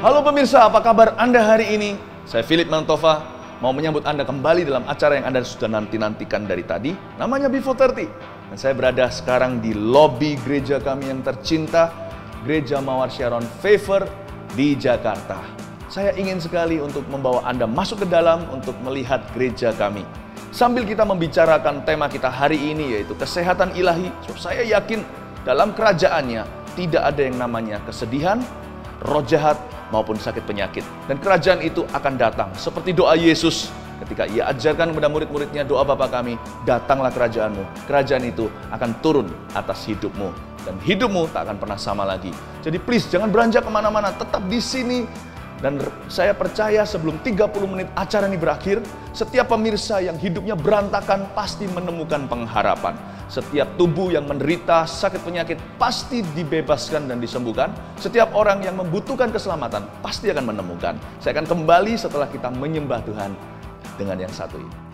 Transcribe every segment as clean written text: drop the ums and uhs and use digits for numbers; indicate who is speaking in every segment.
Speaker 1: Halo pemirsa, apa kabar Anda hari ini? Saya Philip Mantova, mau menyambut Anda kembali dalam acara yang Anda sudah nanti-nantikan dari tadi, namanya Before 30. Dan saya berada sekarang di lobi gereja kami yang tercinta, Gereja Mawar Sharon Favor di Jakarta. Saya ingin sekali untuk membawa Anda masuk ke dalam untuk melihat gereja kami. Sambil kita membicarakan tema kita hari ini, yaitu kesehatan ilahi, sebab saya yakin dalam kerajaannya tidak ada yang namanya kesedihan, roh jahat, maupun sakit penyakit. Dan kerajaan itu akan datang. Seperti doa Yesus ketika ia ajarkan kepada murid-muridnya doa Bapa kami, datanglah kerajaanmu. Kerajaan itu akan turun atas hidupmu. Dan hidupmu tak akan pernah sama lagi. Jadi please jangan beranjak kemana-mana, tetap di sini. Dan saya percaya sebelum 30 menit acara ini berakhir, setiap pemirsa yang hidupnya berantakan pasti menemukan pengharapan. Setiap tubuh yang menderita sakit penyakit pasti dibebaskan dan disembuhkan. Setiap orang yang membutuhkan keselamatan pasti akan menemukan. Saya akan kembali setelah kita menyembah Tuhan dengan yang satu ini.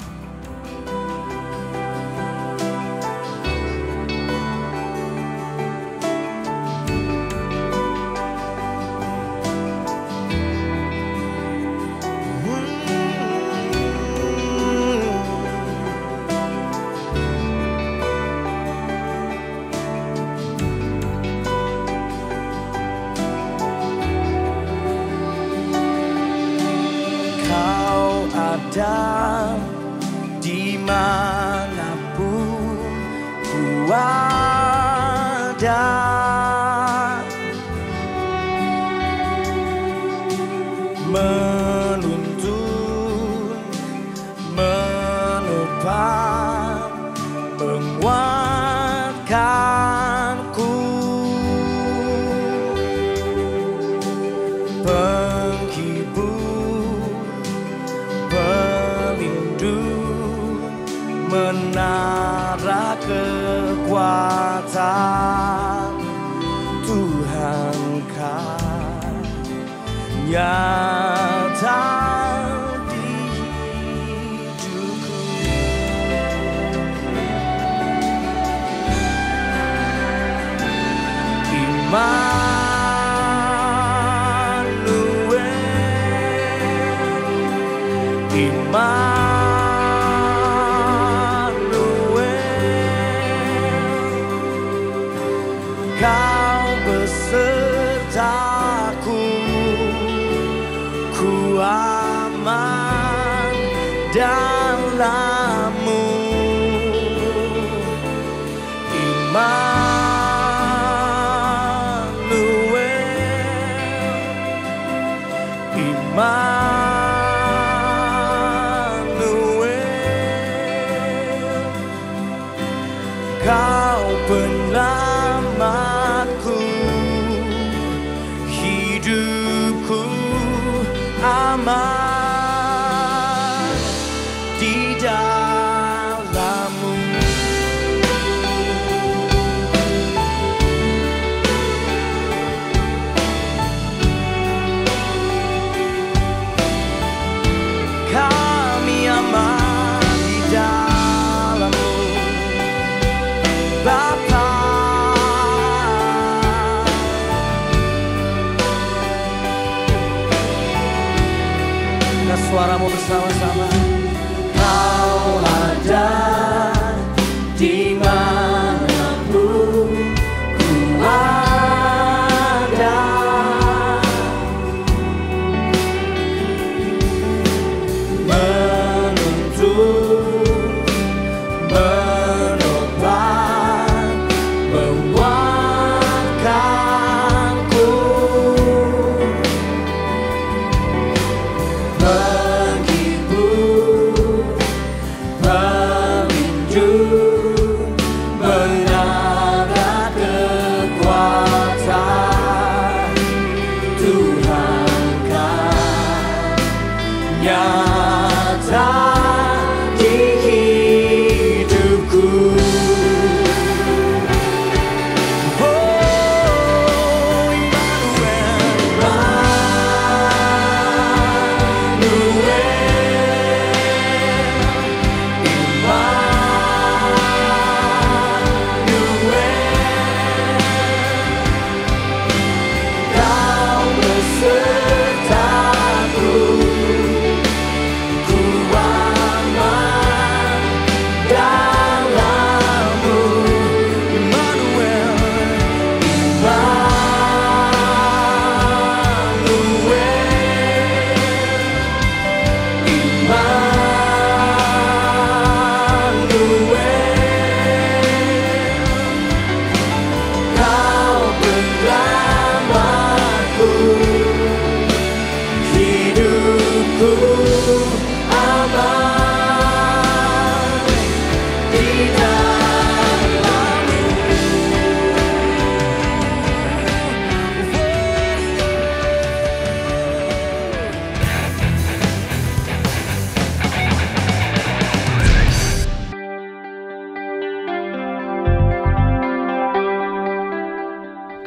Speaker 2: Ada dimanapun ku ada, menuntun, menopang, menguatkanku, menara kekuatan Tuhan kan nyata di hidupku. Kau besertaku, ku aman dalam-Mu. Kau penyelamatku, hidupku aman di dalam-Mu. Kami aman di dalam-Mu, Bapa. Suaramu bersama-sama. Kau ada dimanapun ku ada, menuntun, menopang, menguatkanku, menghibur,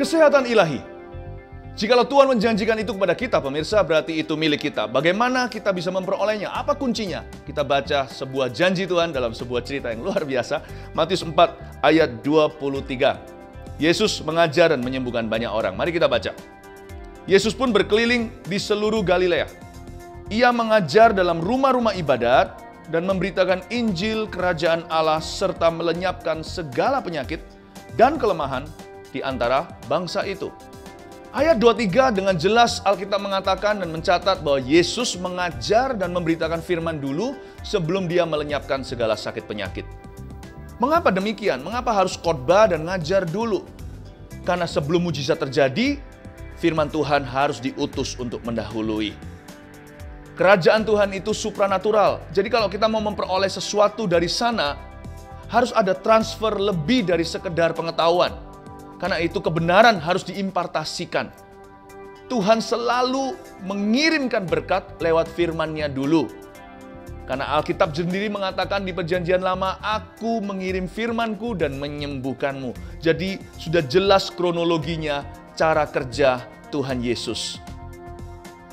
Speaker 1: Kesehatan ilahi. Jikalau Tuhan menjanjikan itu kepada kita, pemirsa, berarti itu milik kita. Bagaimana kita bisa memperolehnya? Apa kuncinya? Kita baca sebuah janji Tuhan dalam sebuah cerita yang luar biasa. Matius 4 ayat 23. Yesus mengajar dan menyembuhkan banyak orang. Mari kita baca. Yesus pun berkeliling di seluruh Galilea. Ia mengajar dalam rumah-rumah ibadat dan memberitakan Injil Kerajaan Allah serta melenyapkan segala penyakit dan kelemahan di antara bangsa itu. Ayat 23 dengan jelas Alkitab mengatakan dan mencatat bahwa Yesus mengajar dan memberitakan firman dulu sebelum dia melenyapkan segala sakit penyakit. Mengapa demikian? Mengapa harus khotbah dan ngajar dulu? Karena sebelum mujizat terjadi, firman Tuhan harus diutus untuk mendahului. Kerajaan Tuhan itu supranatural. Jadi kalau kita mau memperoleh sesuatu dari sana, harus ada transfer lebih dari sekedar pengetahuan. Karena itu kebenaran harus diimpartasikan. Tuhan selalu mengirimkan berkat lewat firman-Nya dulu. Karena Alkitab sendiri mengatakan di Perjanjian Lama, Aku mengirim firman-Ku dan menyembuhkanmu. Jadi sudah jelas kronologinya cara kerja Tuhan Yesus.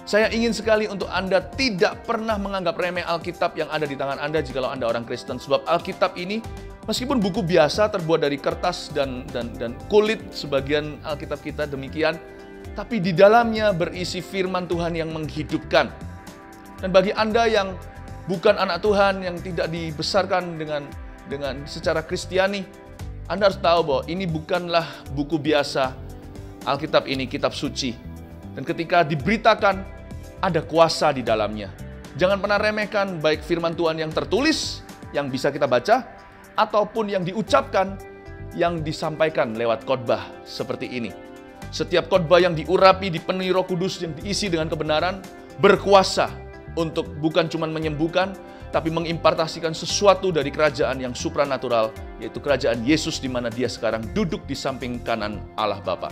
Speaker 1: Saya ingin sekali untuk Anda tidak pernah menganggap remeh Alkitab yang ada di tangan Anda jikalau Anda orang Kristen. Sebab Alkitab ini, meskipun buku biasa terbuat dari kertas dan kulit, sebagian Alkitab kita demikian, tapi di dalamnya berisi firman Tuhan yang menghidupkan. Dan bagi Anda yang bukan anak Tuhan, yang tidak dibesarkan dengan secara Kristiani, Anda harus tahu bahwa ini bukanlah buku biasa. Alkitab ini kitab suci. Dan ketika diberitakan, ada kuasa di dalamnya. Jangan pernah remehkan baik firman Tuhan yang tertulis, yang bisa kita baca, ataupun yang diucapkan, yang disampaikan lewat khotbah seperti ini. Setiap khotbah yang diurapi, dipenuhi Roh Kudus, yang diisi dengan kebenaran, berkuasa untuk bukan cuma menyembuhkan, tapi mengimpartasikan sesuatu dari kerajaan yang supranatural, yaitu kerajaan Yesus di mana dia sekarang duduk di samping kanan Allah Bapa.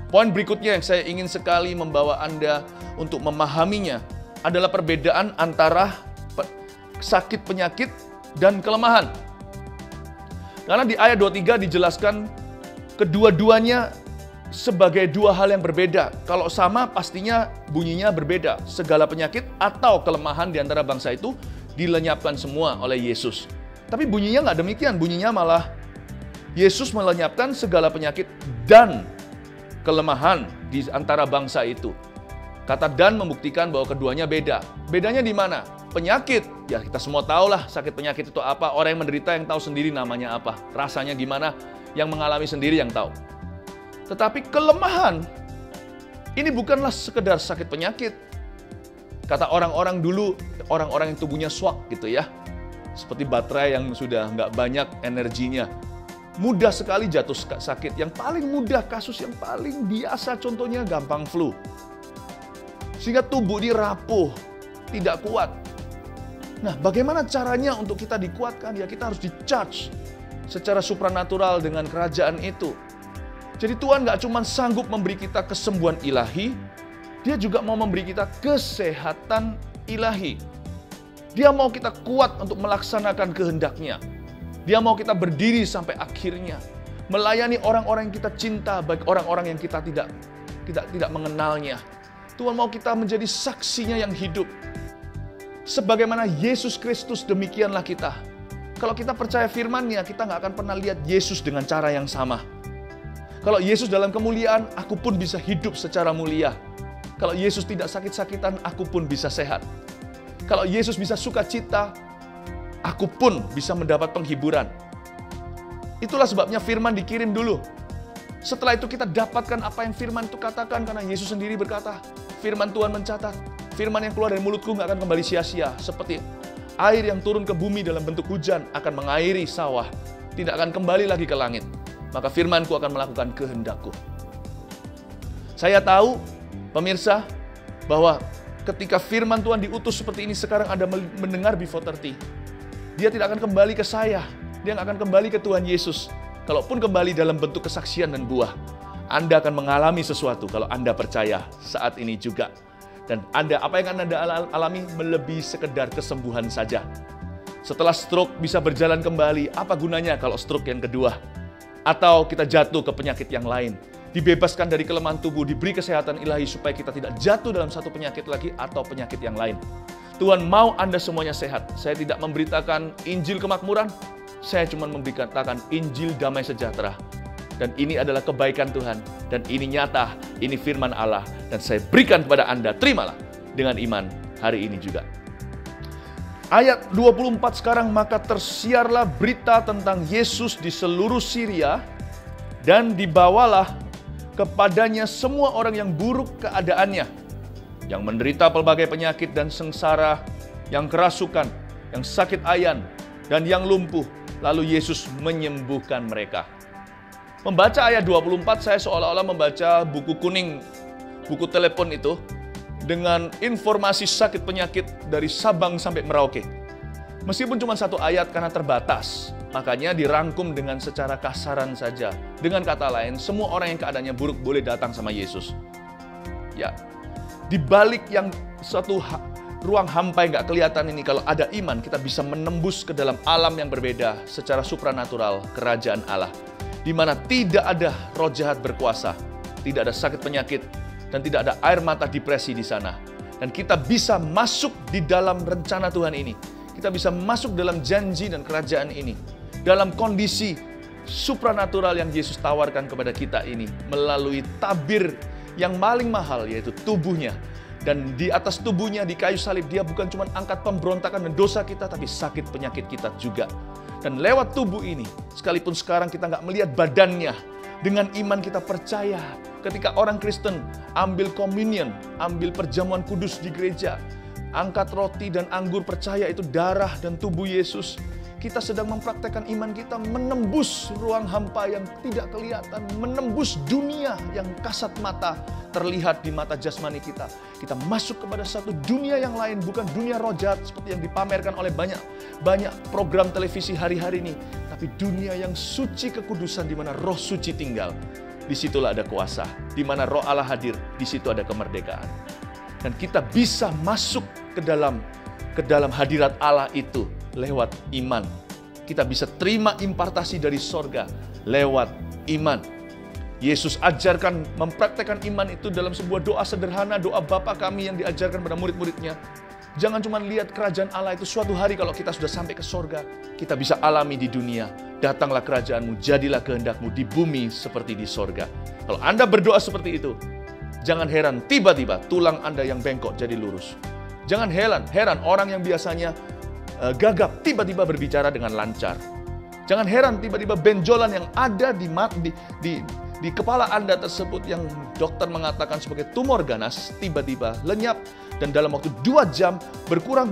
Speaker 1: Poin berikutnya yang saya ingin sekali membawa Anda untuk memahaminya adalah perbedaan antara sakit penyakit dan kelemahan. Karena di ayat 23 dijelaskan kedua-duanya sebagai dua hal yang berbeda. Kalau sama pastinya bunyinya berbeda. Segala penyakit atau kelemahan di antara bangsa itu dilenyapkan semua oleh Yesus. Tapi bunyinya nggak demikian. Bunyinya malah Yesus melenyapkan segala penyakit dan kelemahan di antara bangsa itu. Kata dan membuktikan bahwa keduanya beda. Bedanya di mana? Penyakit. Ya kita semua tahulah sakit penyakit itu apa. Orang yang menderita yang tahu sendiri namanya apa. Rasanya gimana, yang mengalami sendiri yang tahu. Tetapi kelemahan, ini bukanlah sekedar sakit penyakit. Kata orang-orang dulu, orang-orang yang tubuhnya swak gitu ya. Seperti baterai yang sudah nggak banyak energinya. Mudah sekali jatuh sakit. Yang paling mudah, kasus yang paling biasa contohnya gampang flu. Sehingga tubuh ini rapuh, tidak kuat. Nah, bagaimana caranya untuk kita dikuatkan? Ya kita harus di-charge secara supranatural dengan kerajaan itu. Jadi Tuhan nggak cuma sanggup memberi kita kesembuhan ilahi, Dia juga mau memberi kita kesehatan ilahi. Dia mau kita kuat untuk melaksanakan kehendak-Nya. Dia mau kita berdiri sampai akhirnya, melayani orang-orang yang kita cinta, baik orang-orang yang kita tidak mengenalnya. Tuhan mau kita menjadi saksinya yang hidup. Sebagaimana Yesus Kristus, demikianlah kita. Kalau kita percaya firman-Nya, kita nggak akan pernah lihat Yesus dengan cara yang sama. Kalau Yesus dalam kemuliaan, aku pun bisa hidup secara mulia. Kalau Yesus tidak sakit-sakitan, aku pun bisa sehat. Kalau Yesus bisa sukacita, aku pun bisa mendapat penghiburan. Itulah sebabnya firman dikirim dulu. Setelah itu kita dapatkan apa yang firman itu katakan, karena Yesus sendiri berkata, firman Tuhan mencatat, firman yang keluar dari mulutku nggak akan kembali sia-sia. Seperti air yang turun ke bumi dalam bentuk hujan akan mengairi sawah, tidak akan kembali lagi ke langit. Maka firman-Ku akan melakukan kehendak-Ku. Saya tahu, pemirsa, bahwa ketika firman Tuhan diutus seperti ini, sekarang Anda mendengar Before 30. Dia tidak akan kembali ke saya. Dia akan kembali ke Tuhan Yesus. Kalaupun kembali dalam bentuk kesaksian dan buah, Anda akan mengalami sesuatu kalau Anda percaya saat ini juga. Dan apa yang Anda alami melebihi sekedar kesembuhan saja. Setelah stroke bisa berjalan kembali, apa gunanya kalau stroke yang kedua? atau kita jatuh ke penyakit yang lain. Dibebaskan dari kelemahan tubuh, diberi kesehatan ilahi supaya kita tidak jatuh dalam satu penyakit lagi atau penyakit yang lain. Tuhan mau Anda semuanya sehat. Saya tidak memberitakan Injil kemakmuran, saya cuma memberitakan Injil damai sejahtera. Dan ini adalah kebaikan Tuhan, dan ini nyata, ini firman Allah, dan saya berikan kepada Anda, terimalah dengan iman hari ini juga. Ayat 24 sekarang, maka tersiarlah berita tentang Yesus di seluruh Syria, dan dibawalah kepadanya semua orang yang buruk keadaannya, yang menderita pelbagai penyakit dan sengsara, yang kerasukan, yang sakit ayan, dan yang lumpuh. Lalu Yesus menyembuhkan mereka. Membaca ayat 24, saya seolah-olah membaca buku kuning, buku telepon itu, dengan informasi sakit penyakit dari Sabang sampai Merauke. Meskipun cuma satu ayat karena terbatas, makanya dirangkum dengan secara kasaran saja. Dengan kata lain, semua orang yang keadaannya buruk boleh datang sama Yesus. Ya, di balik yang suatu ruang hampa yang gak kelihatan ini, kalau ada iman, kita bisa menembus ke dalam alam yang berbeda secara supranatural, kerajaan Allah. Di mana tidak ada roh jahat berkuasa, tidak ada sakit penyakit, dan tidak ada air mata depresi di sana. Dan kita bisa masuk di dalam rencana Tuhan ini. Kita bisa masuk dalam janji dan kerajaan ini. Dalam kondisi supranatural yang Yesus tawarkan kepada kita ini. Melalui tabir yang paling mahal, yaitu tubuhnya. Dan di atas tubuhnya, di kayu salib, dia bukan cuma angkat pemberontakan dan dosa kita, tapi sakit penyakit kita juga. Dan lewat tubuh ini, sekalipun sekarang kita nggak melihat badannya, dengan iman kita percaya. Ketika orang Kristen ambil communion, ambil perjamuan kudus di gereja, angkat roti dan anggur, percaya itu darah dan tubuh Yesus. Kita sedang mempraktekkan iman kita menembus ruang hampa yang tidak kelihatan, menembus dunia yang kasat mata, terlihat di mata jasmani kita. Kita masuk kepada satu dunia yang lain, bukan dunia roh jahat seperti yang dipamerkan oleh banyak program televisi hari-hari ini, tapi dunia yang suci kekudusan di mana roh suci tinggal. Disitulah ada kuasa, di mana roh Allah hadir, di situ ada kemerdekaan. Dan kita bisa masuk ke dalam hadirat Allah itu lewat iman. Kita bisa terima impartasi dari sorga lewat iman. Yesus ajarkan, mempraktekkan iman itu dalam sebuah doa sederhana, doa Bapa kami yang diajarkan pada murid-muridnya. Jangan cuma lihat kerajaan Allah itu suatu hari kalau kita sudah sampai ke sorga, kita bisa alami di dunia. Datanglah kerajaanmu, jadilah kehendakmu di bumi seperti di sorga. Kalau Anda berdoa seperti itu, jangan heran tiba-tiba tulang Anda yang bengkok jadi lurus. Jangan heran orang yang biasanya gagap tiba-tiba berbicara dengan lancar. Jangan heran tiba-tiba benjolan yang ada di kepala Anda tersebut yang dokter mengatakan sebagai tumor ganas tiba-tiba lenyap, dan dalam waktu 2 jam berkurang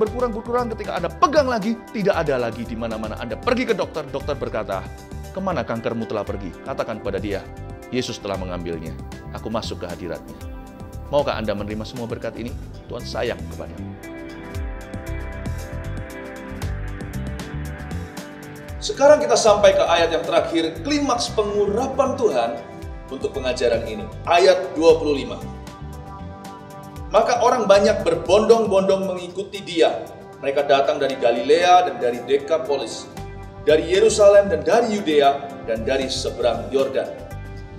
Speaker 1: ketika Anda pegang lagi tidak ada lagi di mana-mana. Anda pergi ke dokter, dokter berkata, "Kemana kankermu telah pergi?" Katakan kepada dia, "Yesus telah mengambilnya. Aku masuk ke hadiratnya." Maukah Anda menerima semua berkat ini? Tuhan sayang kepadamu. Sekarang kita sampai ke ayat yang terakhir, klimaks pengurapan Tuhan untuk pengajaran ini. Ayat 25. Maka orang banyak berbondong-bondong mengikuti dia. Mereka datang dari Galilea dan dari Dekapolis, dari Yerusalem dan dari Yudea dan dari seberang Yordan.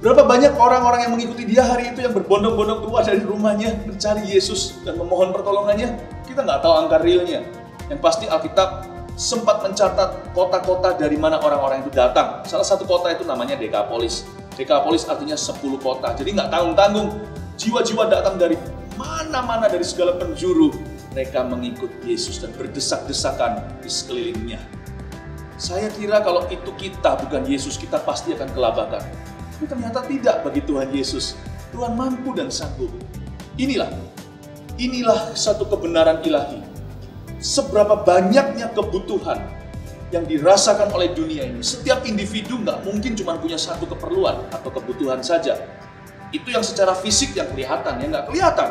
Speaker 1: Berapa banyak orang-orang yang mengikuti dia hari itu yang berbondong-bondong keluar dari rumahnya mencari Yesus dan memohon pertolongannya? Kita nggak tahu angka realnya. Yang pasti Alkitab sempat mencatat kota-kota dari mana orang-orang itu datang. Salah satu kota itu namanya Dekapolis. Dekapolis artinya 10 kota. Jadi nggak tanggung-tanggung. Jiwa-jiwa datang dari mana-mana, dari segala penjuru. Mereka mengikut Yesus dan berdesak-desakan di sekelilingnya. Saya kira kalau itu kita, bukan Yesus, kita pasti akan kelabakan. Tapi ternyata tidak bagi Tuhan Yesus. Tuhan mampu dan sanggup. Inilah satu kebenaran ilahi. Seberapa banyaknya kebutuhan yang dirasakan oleh dunia ini. Setiap individu nggak mungkin cuma punya satu keperluan atau kebutuhan saja. Itu yang secara fisik yang kelihatan, yang nggak kelihatan.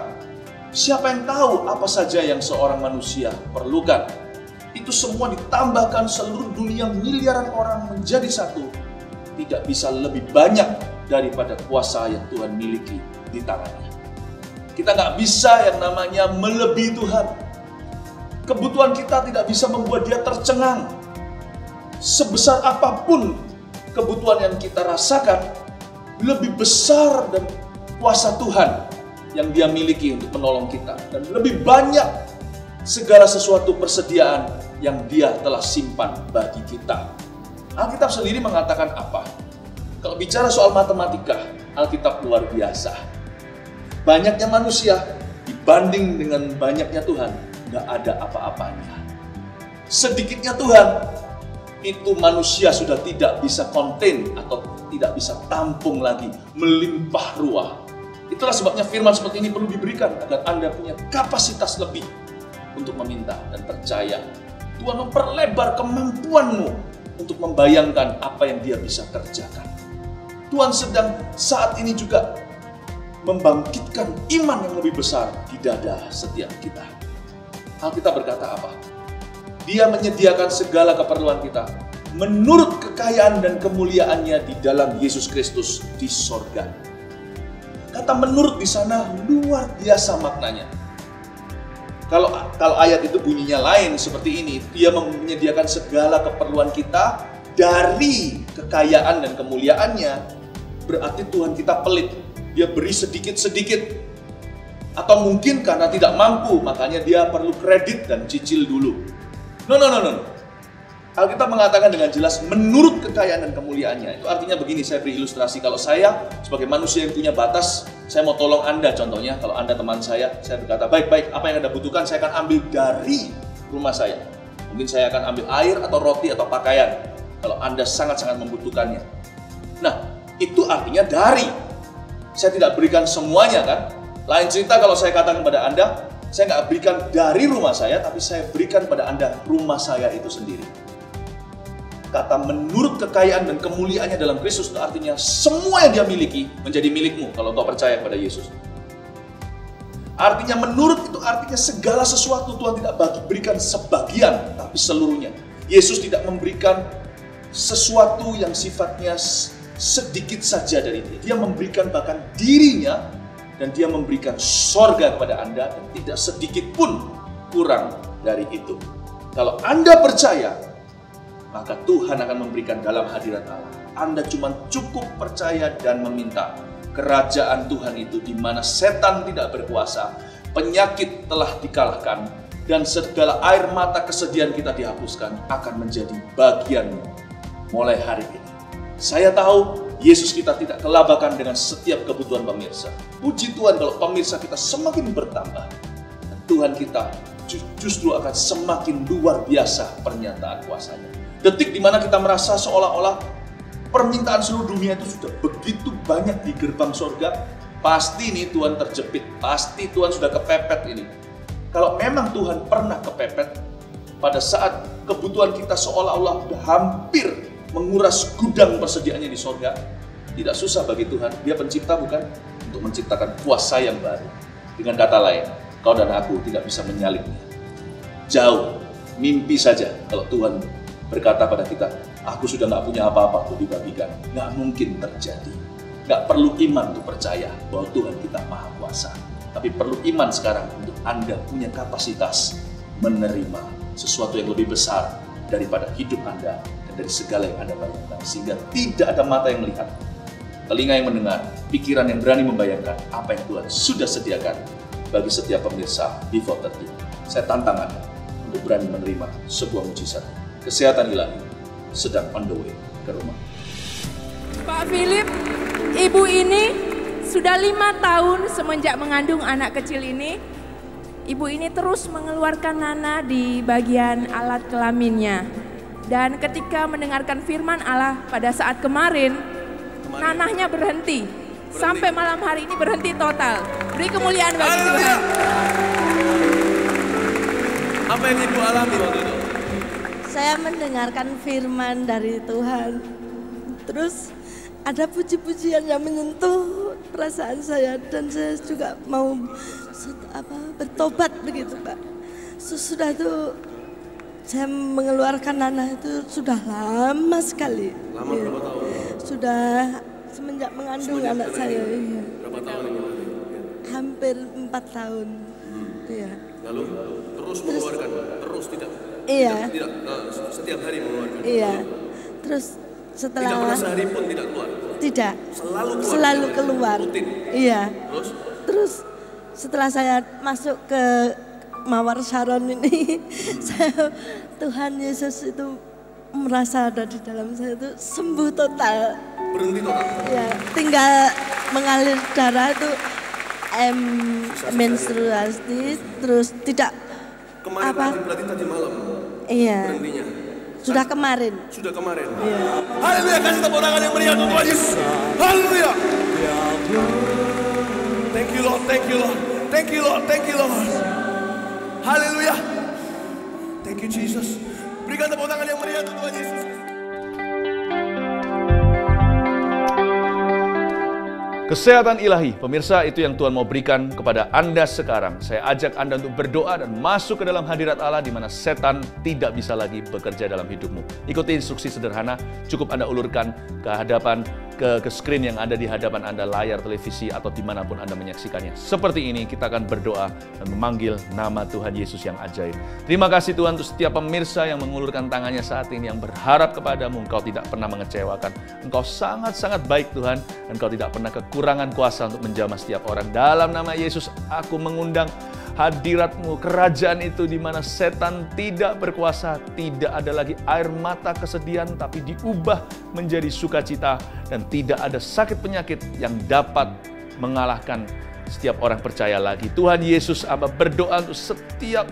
Speaker 1: Siapa yang tahu apa saja yang seorang manusia perlukan? Itu semua ditambahkan seluruh dunia miliaran orang menjadi satu. Tidak bisa lebih banyak daripada kuasa yang Tuhan miliki di tangannya. Kita nggak bisa yang namanya melebihi Tuhan. Kebutuhan kita tidak bisa membuat dia tercengang. Sebesar apapun kebutuhan yang kita rasakan lebih besar dan kuasa Tuhan yang Dia miliki untuk menolong kita, dan lebih banyak segala sesuatu persediaan yang Dia telah simpan bagi kita. Alkitab sendiri mengatakan apa? Kalau bicara soal matematika, Alkitab luar biasa. Banyaknya manusia dibanding dengan banyaknya Tuhan, nggak ada apa-apanya. Sedikitnya Tuhan, itu manusia sudah tidak bisa contain atau tidak bisa tampung lagi, melimpah ruah. Itulah sebabnya firman seperti ini perlu diberikan agar Anda punya kapasitas lebih untuk meminta dan percaya. Tuhan memperlebar kemampuanmu untuk membayangkan apa yang Dia bisa kerjakan. Tuhan sedang saat ini juga membangkitkan iman yang lebih besar di dada setiap kita. Alkitab berkata apa? Dia menyediakan segala keperluan kita menurut kekayaan dan kemuliaannya di dalam Yesus Kristus di sorga. Kata menurut di sana luar biasa maknanya. Kalau ayat itu bunyinya lain seperti ini, Dia menyediakan segala keperluan kita dari kekayaan dan kemuliaannya, berarti Tuhan kita pelit. Dia beri sedikit-sedikit. Atau mungkin karena tidak mampu, makanya Dia perlu kredit dan cicil dulu. No. Alkitab mengatakan dengan jelas menurut kekayaan dan kemuliaannya. Itu artinya begini, saya beri ilustrasi. Kalau saya sebagai manusia yang punya batas, saya mau tolong Anda contohnya. Kalau Anda teman saya berkata, baik, apa yang Anda butuhkan saya akan ambil dari rumah saya. Mungkin saya akan ambil air atau roti atau pakaian kalau Anda sangat-sangat membutuhkannya. Nah, itu artinya dari. Saya tidak berikan semuanya kan. Lain cerita kalau saya katakan kepada Anda, saya nggak berikan dari rumah saya, tapi saya berikan pada Anda rumah saya itu sendiri. Kata menurut kekayaan dan kemuliaannya dalam Kristus itu artinya semua yang Dia miliki menjadi milikmu kalau engkau percaya kepada Yesus. Artinya menurut itu artinya segala sesuatu Tuhan tidak berikan sebagian, tapi seluruhnya. Yesus tidak memberikan sesuatu yang sifatnya sedikit saja dari Dia. Dia memberikan bahkan dirinya, dan Dia memberikan sorga kepada Anda, dan tidak sedikit pun kurang dari itu. Kalau Anda percaya, maka Tuhan akan memberikan dalam hadirat Allah. Anda cuma cukup percaya dan meminta. Kerajaan Tuhan itu di mana setan tidak berkuasa, penyakit telah dikalahkan, dan segala air mata kesedihan kita dihapuskan akan menjadi bagianmu mulai hari ini. Saya tahu Yesus kita tidak kelabakan dengan setiap kebutuhan pemirsa. Puji Tuhan kalau pemirsa kita semakin bertambah, dan Tuhan kita justru akan semakin luar biasa pernyataan kuasa-Nya. Detik di mana kita merasa seolah-olah permintaan seluruh dunia itu sudah begitu banyak di gerbang surga, pasti ini Tuhan terjepit, pasti Tuhan sudah kepepet ini. Kalau memang Tuhan pernah kepepet, pada saat kebutuhan kita seolah-olah sudah hampir menguras gudang persediaannya di surga, tidak susah bagi Tuhan. Dia pencipta bukan? Untuk menciptakan kuasa yang baru. Dengan kata lain, kau dan aku tidak bisa menyalipnya. Jauh, mimpi saja kalau Tuhan berkata pada kita, aku sudah gak punya apa-apa untuk dibagikan. Gak mungkin terjadi. Gak perlu iman untuk percaya bahwa Tuhan kita maha kuasa. Tapi perlu iman sekarang untuk Anda punya kapasitas menerima sesuatu yang lebih besar daripada hidup Anda dan dari segala yang Anda bayangkan. Sehingga tidak ada mata yang melihat, telinga yang mendengar, pikiran yang berani membayangkan apa yang Tuhan sudah sediakan bagi setiap pemirsa Before 30. Saya tantang Anda untuk berani menerima sebuah mujizat. Kesehatan ilahi sedang on the way ke rumah.
Speaker 3: Pak Philip, ibu ini sudah 5 tahun semenjak mengandung anak kecil ini. Ibu ini terus mengeluarkan nanah di bagian alat kelaminnya. Dan ketika mendengarkan firman Allah pada saat kemarin nanahnya berhenti. Sampai malam hari ini berhenti total. Beri kemuliaan bagi Tuhan.
Speaker 4: Apa yang ibu alami waktu itu?
Speaker 5: Saya mendengarkan firman dari Tuhan. Terus ada puji-pujian yang menyentuh perasaan saya, dan saya juga mau bertobat begitu, Pak. Sudah itu saya mengeluarkan nanah itu sudah lama sekali.
Speaker 4: Lama berapa tahun?
Speaker 5: Sudah semenjak mengandung anak saya. Iya.
Speaker 4: Berapa tahun ini?
Speaker 5: Hampir 4 tahun. Iya.
Speaker 4: Lalu terus mengeluarkan, terus tidak.
Speaker 5: Iya.
Speaker 4: Tidak setiap hari mengeluarkan.
Speaker 5: Iya. Terus
Speaker 4: Tidak pernah sehari pun tidak keluar.
Speaker 5: Tidak.
Speaker 4: Selalu keluar.
Speaker 5: Selalu keluar.
Speaker 4: Rutin.
Speaker 5: Iya.
Speaker 4: Terus
Speaker 5: Setelah saya masuk ke Mawar Sharon ini, Tuhan Yesus itu merasa ada di dalam saya itu sembuh total.
Speaker 4: berhenti total.
Speaker 5: Ya, tinggal mengalir darah itu menstruasi, terus tidak
Speaker 4: Kemarin
Speaker 5: apa?
Speaker 4: berarti tadi malam
Speaker 5: Iya,
Speaker 4: berhentinya.
Speaker 5: sudah kemarin.
Speaker 4: Sudah kemarin.
Speaker 5: Iya.
Speaker 4: Haleluya, kasih tepuk tangan yang meriah untuk Tuhan Yesus. Haleluya. Thank you Lord, thank you Lord. Thank you Lord, thank you Lord. Haleluya. Thank you Jesus. Berikan tepuk tangan yang meriah untuk Tuhan Yesus.
Speaker 1: Kesehatan ilahi, pemirsa, itu yang Tuhan mau berikan kepada Anda sekarang. Saya ajak Anda untuk berdoa dan masuk ke dalam hadirat Allah di mana setan tidak bisa lagi bekerja dalam hidupmu. Ikuti instruksi sederhana, cukup Anda ulurkan ke hadapan, ke screen yang ada di hadapan Anda, layar televisi atau dimanapun Anda menyaksikannya. Seperti ini kita akan berdoa dan memanggil nama Tuhan Yesus yang ajaib. Terima kasih Tuhan untuk setiap pemirsa yang mengulurkan tangannya saat ini, yang berharap kepadamu. Engkau tidak pernah mengecewakan. Engkau sangat-sangat baik Tuhan. Engkau tidak pernah kekurangan kuasa untuk menjamah setiap orang. Dalam nama Yesus, aku mengundang hadirat-Mu, kerajaan itu di mana setan tidak berkuasa, tidak ada lagi air mata kesedihan, tapi diubah menjadi sukacita, dan tidak ada sakit penyakit yang dapat mengalahkan setiap orang percaya lagi. Tuhan Yesus, Amba berdoa untuk setiap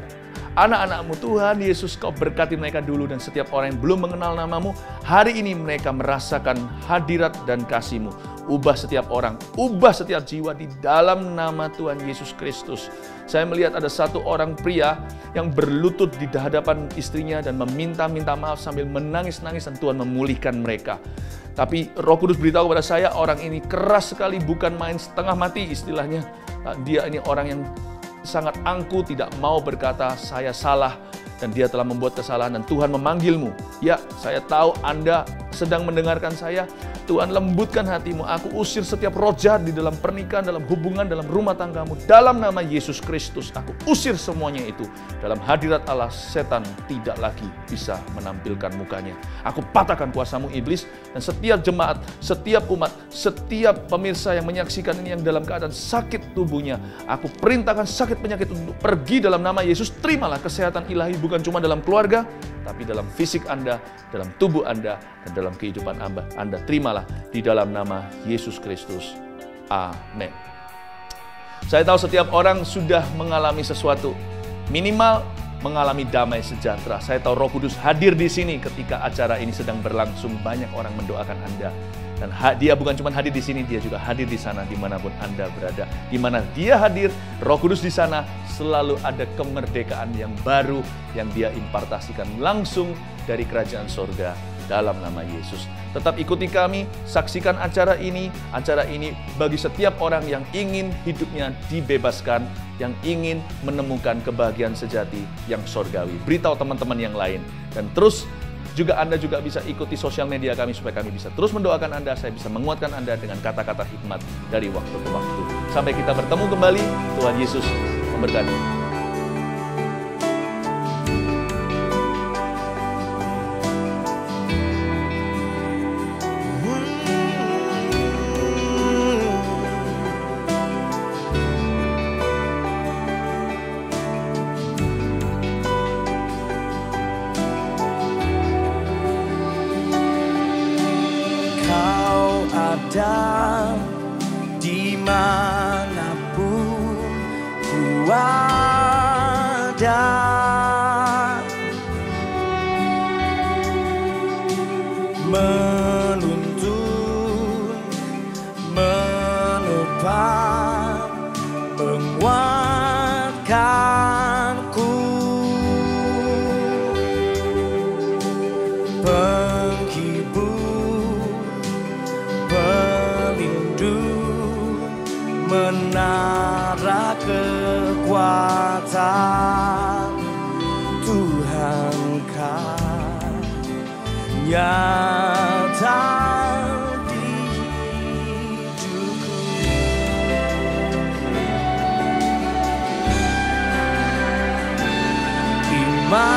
Speaker 1: anak-anak-Mu. Tuhan Yesus, Kau berkati mereka dulu, dan setiap orang yang belum mengenal nama-Mu, hari ini mereka merasakan hadirat dan kasih-Mu. Ubah setiap orang, ubah setiap jiwa di dalam nama Tuhan Yesus Kristus. Saya melihat ada satu orang pria yang berlutut di hadapan istrinya dan meminta-minta maaf sambil menangis-nangis, dan Tuhan memulihkan mereka. Tapi Roh Kudus beritahu kepada saya, orang ini keras sekali, bukan main, setengah mati istilahnya. Dia ini orang yang sangat angkuh, tidak mau berkata saya salah, dan dia telah membuat kesalahan, dan Tuhan memanggilmu. Ya, saya tahu Anda sedang mendengarkan saya. Tuhan, lembutkan hatimu. Aku usir setiap roh jahat di dalam pernikahan, dalam hubungan, dalam rumah tanggamu. Dalam nama Yesus Kristus, aku usir semuanya itu. Dalam hadirat Allah, setan tidak lagi bisa menampilkan mukanya. Aku patahkan kuasamu iblis, dan setiap jemaat, setiap umat, setiap pemirsa yang menyaksikan ini yang dalam keadaan sakit tubuhnya, aku perintahkan sakit penyakit untuk pergi dalam nama Yesus. Terimalah kesehatan ilahi, bukan cuma dalam keluarga, tapi dalam fisik Anda, dalam tubuh Anda, dan dalam kehidupan Anda. Terimalah di dalam nama Yesus Kristus. Amin. Saya tahu setiap orang sudah mengalami sesuatu, minimal mengalami damai sejahtera. Saya tahu Roh Kudus hadir di sini ketika acara ini sedang berlangsung. Banyak orang mendoakan Anda. Dan dia bukan cuma hadir di sini, dia juga hadir di sana dimanapun Anda berada. Di mana dia hadir, Roh Kudus di sana, selalu ada kemerdekaan yang baru yang dia impartasikan langsung dari kerajaan sorga dalam nama Yesus. Tetap ikuti kami, saksikan acara ini bagi setiap orang yang ingin hidupnya dibebaskan, yang ingin menemukan kebahagiaan sejati yang sorgawi. Beritahu teman-teman yang lain, dan terus juga Anda juga bisa ikuti sosial media kami supaya kami bisa terus mendoakan Anda, saya bisa menguatkan Anda dengan kata-kata hikmat dari waktu ke waktu. Sampai kita bertemu kembali, Tuhan Yesus memberkati.
Speaker 2: Ada dimanapun ku ada, menuntun, menopang, menguatkanku, menara kekuatan Tuhan kan nyata di hidupku. Immanuel,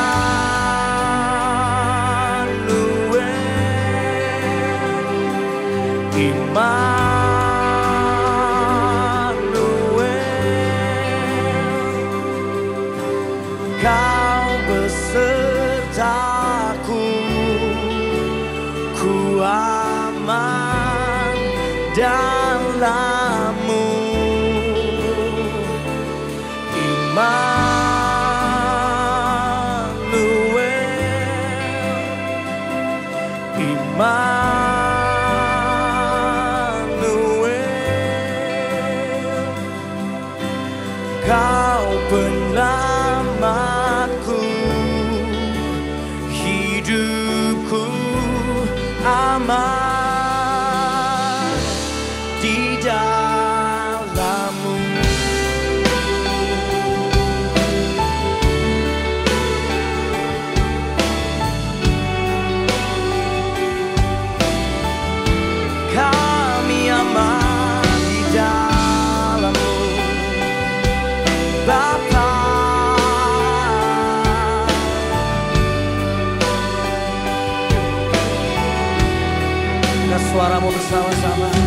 Speaker 2: Manuel, Kau penyelamatku, hidupku aman di dalam-Mu. Kami aman di dalam-Mu, Bapa. Suaramu bersama-sama.